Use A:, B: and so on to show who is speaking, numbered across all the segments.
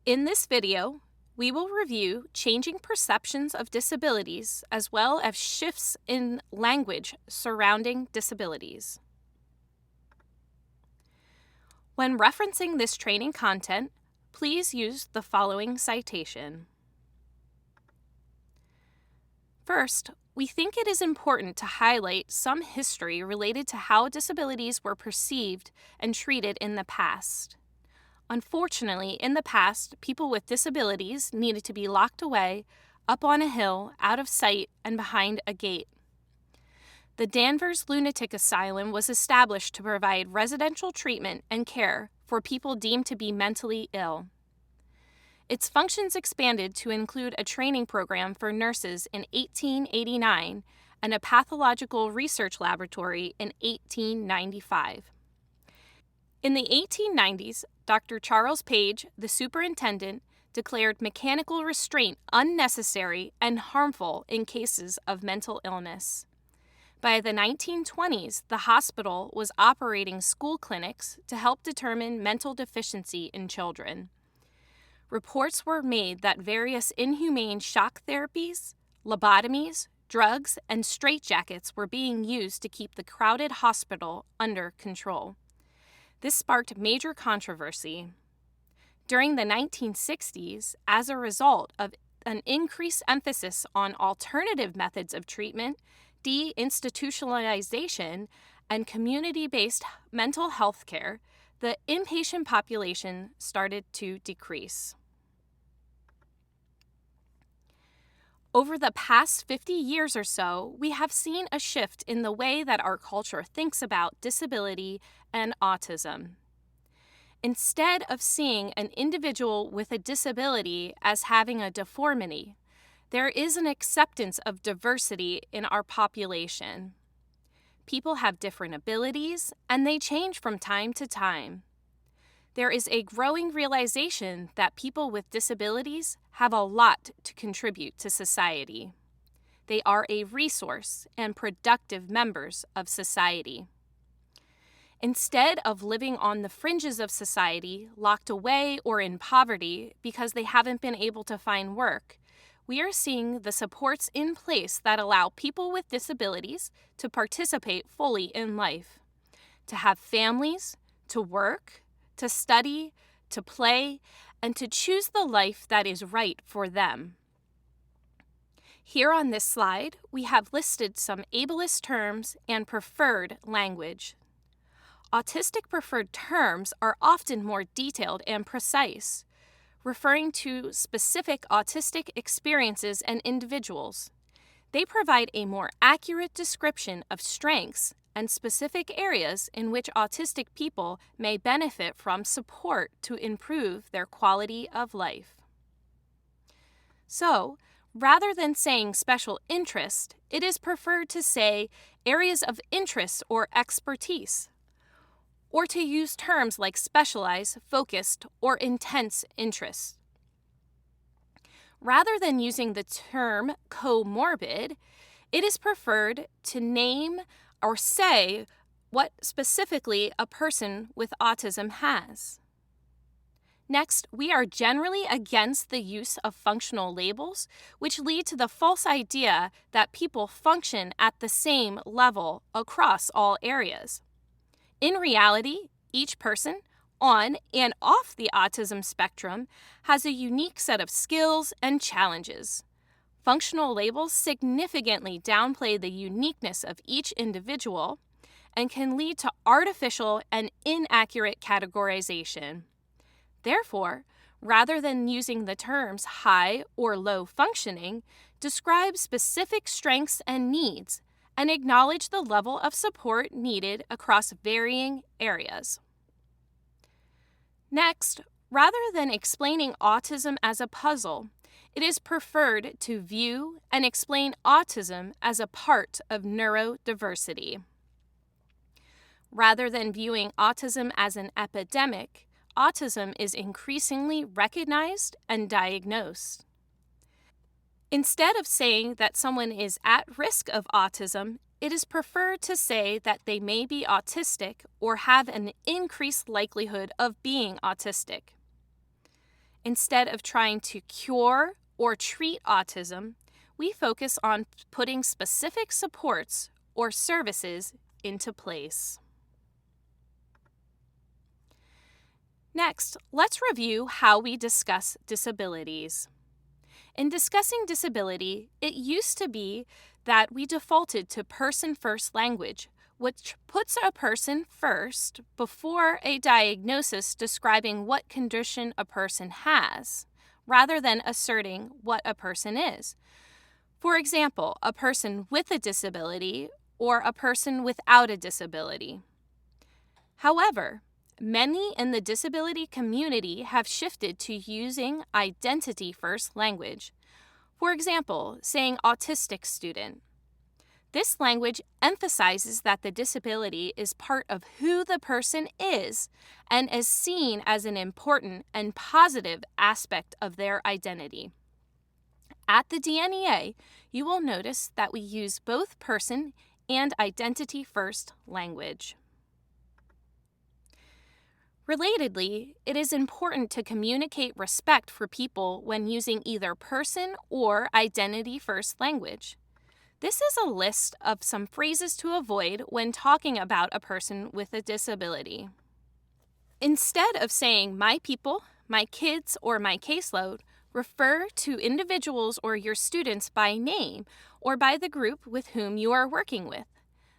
A: In this video, we will review changing perceptions of disabilities as well as shifts in language surrounding disabilities. When referencing this training content, please use the following citation. First, we think it is important to highlight some history related to how disabilities were perceived and treated in the past. Unfortunately, in the past, people with disabilities needed to be locked away, up on a hill, out of sight, and behind a gate. The Danvers Lunatic Asylum was established to provide residential treatment and care for people deemed to be mentally ill. Its functions expanded to include a training program for nurses in 1889 and a pathological research laboratory in 1895. In the 1890s, Dr. Charles Page, the superintendent, declared mechanical restraint unnecessary and harmful in cases of mental illness. By the 1920s, the hospital was operating school clinics to help determine mental deficiency in children. Reports were made that various inhumane shock therapies, lobotomies, drugs, and straitjackets were being used to keep the crowded hospital under control. This sparked major controversy. During the 1960s, as a result of an increased emphasis on alternative methods of treatment, deinstitutionalization, and community-based mental health care, the inpatient population started to decrease. Over the past 50 years or so, we have seen a shift in the way that our culture thinks about disability and autism. Instead of seeing an individual with a disability as having a deformity, there is an acceptance of diversity in our population. People have different abilities, and they change from time to time. There is a growing realization that people with disabilities have a lot to contribute to society. They are a resource and productive members of society. Instead of living on the fringes of society, locked away or in poverty because they haven't been able to find work, we are seeing the supports in place that allow people with disabilities to participate fully in life, to have families, to work, to study, to play, and to choose the life that is right for them. Here on this slide, we have listed some ableist terms and preferred language. Autistic preferred terms are often more detailed and precise, referring to specific autistic experiences and individuals. They provide a more accurate description of strengths and specific areas in which autistic people may benefit from support to improve their quality of life. So, rather than saying special interest, it is preferred to say areas of interest or expertise, or to use terms like specialized, focused, or intense interest. Rather than using the term comorbid, it is preferred to name or say what specifically a person with autism has. Next, we are generally against the use of functional labels, which lead to the false idea that people function at the same level across all areas. In reality, each person on and off the autism spectrum has a unique set of skills and challenges. Functional labels significantly downplay the uniqueness of each individual and can lead to artificial and inaccurate categorization. Therefore, rather than using the terms high or low functioning, describe specific strengths and needs and acknowledge the level of support needed across varying areas. Next, rather than explaining autism as a puzzle, it is preferred to view and explain autism as a part of neurodiversity. Rather than viewing autism as an epidemic, autism is increasingly recognized and diagnosed. Instead of saying that someone is at risk of autism, it is preferred to say that they may be autistic or have an increased likelihood of being autistic. Instead of trying to cure or treat autism, we focus on putting specific supports or services into place. Next, let's review how we discuss disabilities. In discussing disability, it used to be that we defaulted to person-first language, which puts a person first before a diagnosis describing what condition a person has, rather than asserting what a person is. For example, a person with a disability or a person without a disability. However, many in the disability community have shifted to using identity-first language. For example, saying autistic student. This language emphasizes that the disability is part of who the person is and is seen as an important and positive aspect of their identity. At the DNEA, you will notice that we use both person and identity-first language. Relatedly, it is important to communicate respect for people when using either person or identity-first language. This is a list of some phrases to avoid when talking about a person with a disability. Instead of saying my people, my kids, or my caseload, refer to individuals or your students by name or by the group with whom you are working with,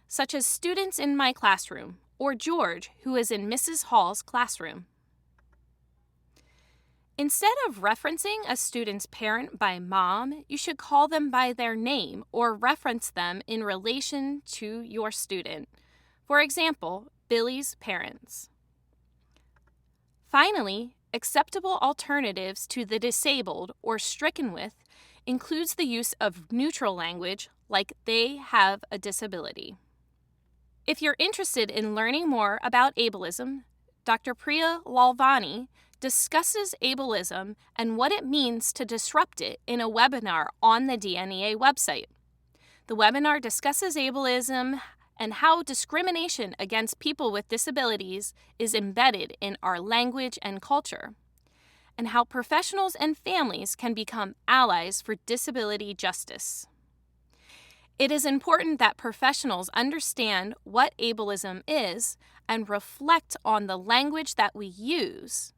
A: such as students in my classroom or George, who is in Mrs. Hall's classroom. Instead of referencing a student's parent by mom, you should call them by their name or reference them in relation to your student. For example, Billy's parents. Finally, acceptable alternatives to the disabled or stricken with includes the use of neutral language like they have a disability. If you're interested in learning more about ableism, Dr. Priya Lalvani discusses ableism and what it means to disrupt it in a webinar on the DNEA website. The webinar discusses ableism and how discrimination against people with disabilities is embedded in our language and culture, and how professionals and families can become allies for disability justice. It is important that professionals understand what ableism is and reflect on the language that we use,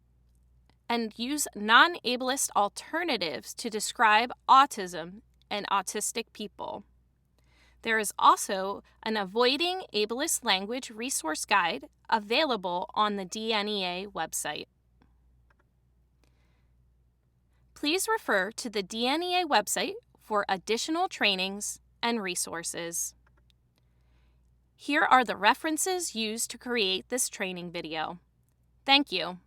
A: and use non-ableist alternatives to describe autism and autistic people. There is also an Avoiding Ableist Language resource guide available on the DNEA website. Please refer to the DNEA website for additional trainings and resources. Here are the references used to create this training video. Thank you.